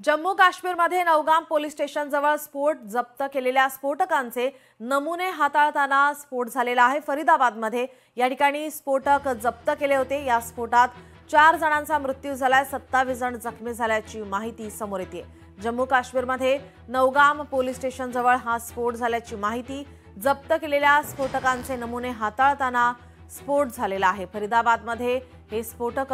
जम्मू काश्मीरमध्ये नौगाम पोलीस स्टेशनजवळ स्फोट जप्त केलेल्या स्फोटकांचे नमुने हाताळताना स्फोट झालेला आहे। फरीदाबादमध्ये या ठिकाणी स्फोटक जप्त केले होते। या स्फोटात 4 जणांचा मृत्यू झालाय, 27 जण जखमी झाल्याची माहिती समोर येते। जम्मू काश्मीरमध्ये नौगाम पोलीस स्टेशनजवळ हा स्फोट झाल्याची माहिती। जप्त केलेल्या स्फोटकांचे नमुने हाताळताना स्फोट झालेला आहे। फरीदाबादमध्ये हे स्फोटक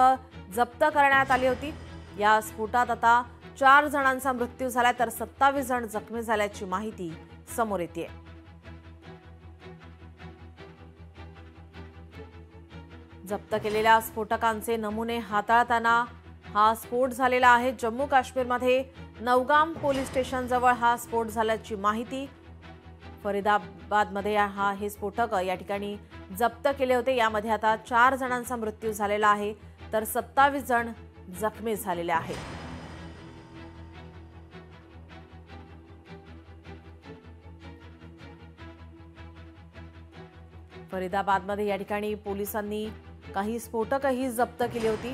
जप्त करण्यात आली होती। या स्फोटात आता 4 जणांचा मृत्यू झाला तर 27 जण जखमी झाल्याची माहिती समोर येते। जप्त केलेल्या स्फोटकांचे नमुने हाताळताना हा स्फोट झालेला आहे। जम्मू काश्मीरमध्ये नौगाम पोलीस स्टेशनजवळ हा स्फोट झाल्याची माहिती। फरीदाबादमध्ये हे स्फोटक या ठिकाणी जप्त केले होते। यामध्ये आता 4 जणांचा मृत्यू झालेला आहे तर 27 जण जखमी झालेले आहेत। फरीदाबादमध्ये या ठिकाणी पोलिसांनी काही स्फोटकही जप्त केली होती।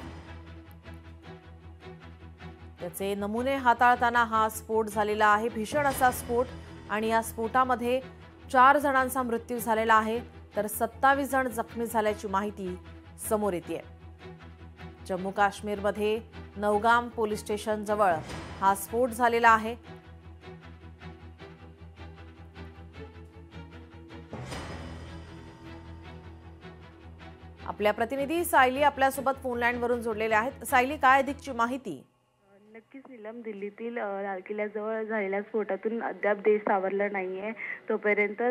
त्याचे नमुने हाताळताना हा स्फोट झालेला आहे। भीषण असा स्फोट आणि या स्फोटामध्ये 4 जणांचा मृत्यू झालेला आहे तर 27 जण जखमी झाल्याची माहिती समोर येते। जम्मू काश्मीरमध्ये नौगाम पोलीस स्टेशन जवळ हा स्फोट झालेला आहे। आपल्या प्रतिनिधी सायली आपल्यासोबत फोन लाईन वरून जोडलेले आहेत। सायली, काय अधिकची माहिती? नक्कीच नीलम, दिल्लीतील लाल किल्ल्याजवळ झालेल्या स्फोटातून अद्याप देश सावरला नाहीये। तोपर्यंत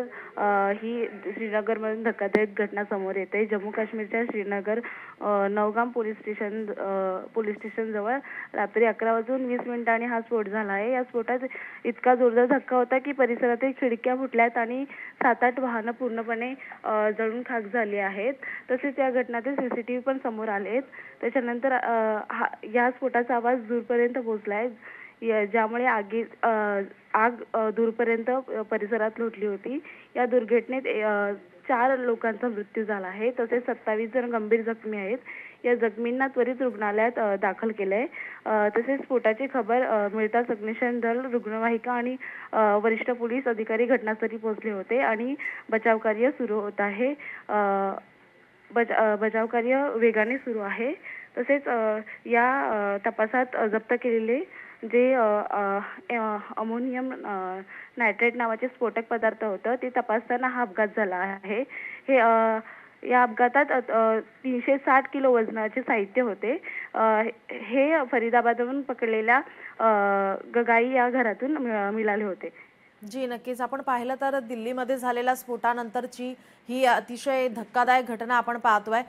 ही श्रीनगरमधून धक्कादायक घटना समोर येते। जम्मू काश्मीरच्या श्रीनगर नौगाम पोलीस स्टेशन जवळ रात्री 11:20 हा स्फोट झाला आहे। या स्फोटात इतका जोरदार धक्का होता की परिसरातील खिडक्या फुटल्यात आणि 7-8 वाहनं पूर्णपणे जळून खाक झाली आहेत। तसेच या घटनातील सीसीटीव्ही पण समोर आलेत। त्याच्यानंतर या स्फोटाचा आवाज दूरपर्यंत पोहोचलाय, ज्यामुळे आग दूरपर्यंत परिसरात लोटली होती। या दुर्घटनेत 4 लोकांचा मृत्यू झाला आहे, तसेच 27 जण गंभीर जखमी आहेत। या जखमींना त्वरित रुग्णालयात दाखल केलंय। तसेच स्फोटाची खबर मिळताच अग्निशमन दल, रुग्णवाहिका आणि वरिष्ठ पोलीस अधिकारी घटनास्थळी पोहोचले होते आणि बचाव कार्य सुरू होत आहे। बचाव कार्य वेगाने सुरू आहे। तसेच या तपासात जप्त केलेले जे अमोनियम नायट्रेट नावाचे स्फोटक पदार्थ होतं ते तपासताना हा अपघात झाला आहे। या अपघातात 360 किलो वजनाचे साहित्य होते। हे फरीदाबादहून पकडलेल्या गगाई या घरातून मिळाले होते। जी नक्कीच, आपण पाहिलं तर दिल्लीमध्ये झालेल्या स्फोटानंतरची ही अतिशय धक्कादायक घटना आपण पाहतोय।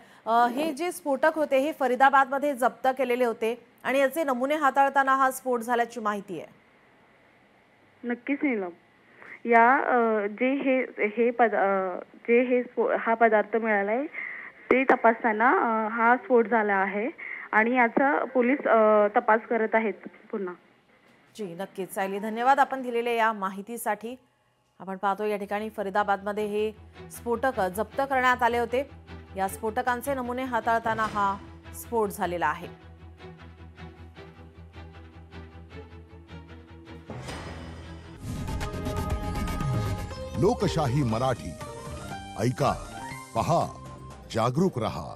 हे जे स्फोटक होते हे फरीदाबादमध्ये जप्त केलेले होते आणि याचे नमुने हाताळताना हा स्फोट झाल्याची माहिती आहे। नक्कीच नीलम, या हा पदार्थ मिळालाय ते तपासताना हा स्फोट झाला आहे आणि याचा पोलीस तपास करत आहेत पुन्हा। जी नक्कीच सायली, धन्यवाद आपण दिलेल्या या माहितीसाठी। आपण पाहतो या ठिकाणी फरीदाबादमध्ये हे स्फोटक जप्त करण्यात आले होते। या स्फोटकांचे नमुने हाताळताना हा स्फोट झालेला आहे। लोकशाही मराठी ऐका, पहा, जागरूक रहा।